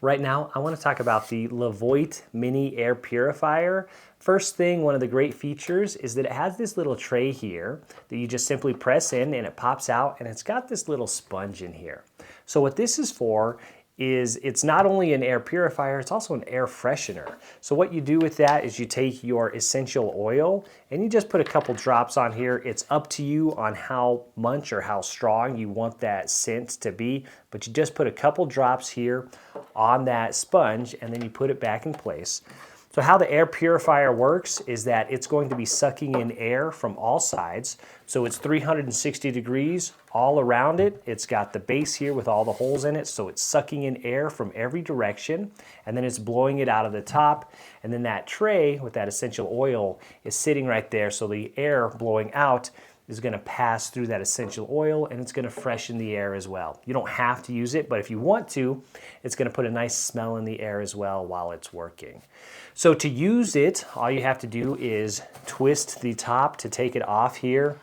Right now, I want to talk about the Levoit Mini Air Purifier. First thing, one of the great features is that it has this little tray here that you just simply press in and it pops out, and it's got this little sponge in here. So what this is for is it's not only an air purifier, it's also an air freshener. So what you do with that is you take your essential oil and you just put a couple drops on here. It's up to you on how much or how strong you want that scent to be, but you just put a couple drops here on that sponge and then you put it back in place. So how the air purifier works is that it's going to be sucking in air from all sides. So it's 360 degrees all around it. It's got the base here with all the holes in it. So it's sucking in air from every direction, and then it's blowing it out of the top. And then that tray with that essential oil is sitting right there. So the air blowing out is going to pass through that essential oil, and it's going to freshen the air as well. You don't have to use it, but if you want to, it's going to put a nice smell in the air as well while it's working. So to use it, all you have to do is twist the top to take it off here.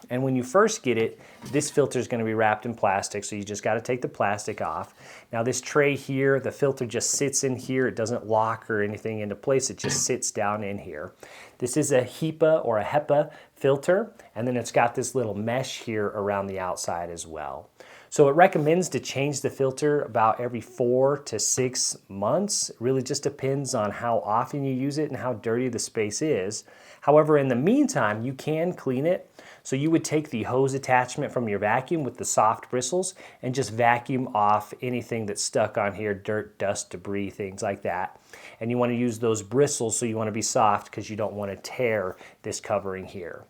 And when you first get it, this filter is going to be wrapped in plastic, so you just got to take the plastic off. Now this tray here, the filter just sits in here. It doesn't lock or anything into place. It just sits down in here. This is a HEPA or a HEPA filter, and then it's got this little mesh here around the outside as well. So it recommends to change the filter about every 4 to 6 months. It really just depends on how often you use it and how dirty the space is. However, in the meantime, you can clean it. So you would take the hose attachment from your vacuum with the soft bristles and just vacuum off anything that's stuck on here, dirt, dust, debris, things like that. And you want to use those bristles, so you want to be soft because you don't want to tear this covering here.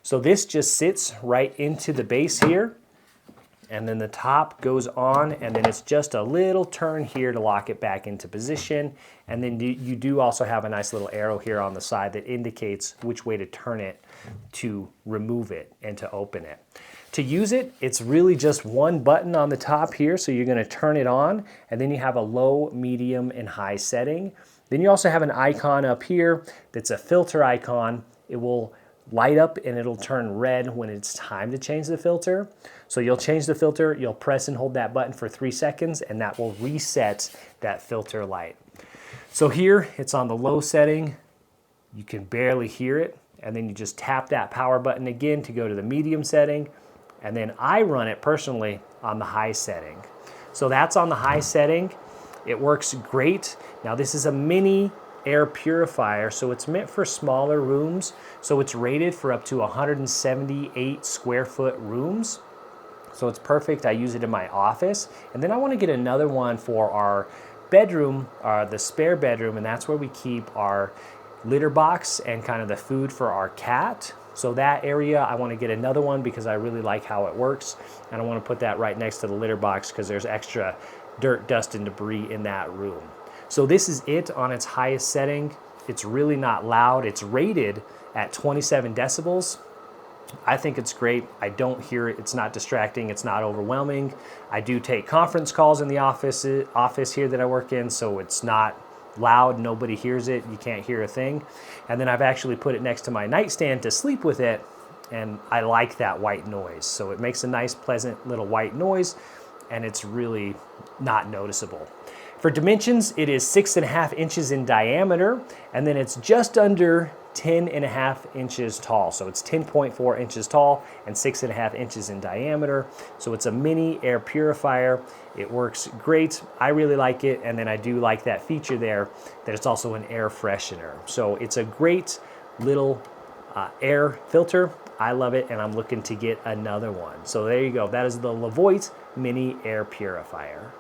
So this just sits right into the base here, and then the top goes on, and then it's just a little turn here to lock it back into position. And then you do also have a nice little arrow here on the side that indicates which way to turn it to remove it and to open it. To use it, it's really just one button on the top here, so you're going to turn it on, and then you have a low, medium, and high setting. Then you also have an icon up here that's a filter icon. It will light up and it'll turn red when it's time to change the filter. So you'll change the filter, you'll press and hold that button for 3 seconds, and that will reset that filter light. So here it's on the low setting. You can barely hear it, and then you just tap that power button again to go to the medium setting, and then I run it personally on the high setting. So that's on the high setting. It works great. Now this is a mini air purifier, so it's meant for smaller rooms. So it's rated for up to 178 square foot rooms. So it's perfect. I use it in my office. And then I want to get another one for our bedroom, the spare bedroom, and that's where we keep our litter box and kind of the food for our cat. So that area, I want to get another one because I really like how it works. And I want to put that right next to the litter box because there's extra dirt, dust, and debris in that room. So this is it on its highest setting. It's really not loud. It's rated at 27 decibels. I think it's great. I don't hear it. It's not distracting. It's not overwhelming. I do take conference calls in the office here that I work in, so it's not loud. Nobody hears it. You can't hear a thing. And then I've actually put it next to my nightstand to sleep with it, and I like that white noise. So it makes a nice, pleasant little white noise, and it's really not noticeable. For dimensions, it is 6.5 inches in diameter, and then it's just under 10.5 inches tall. So it's 10.4 inches tall and 6.5 inches in diameter. So it's a mini air purifier. It works great. I really like it, and then I do like that feature there that it's also an air freshener. So it's a great little air filter. I love it, and I'm looking to get another one. So there you go. That is the Levoit Mini Air Purifier.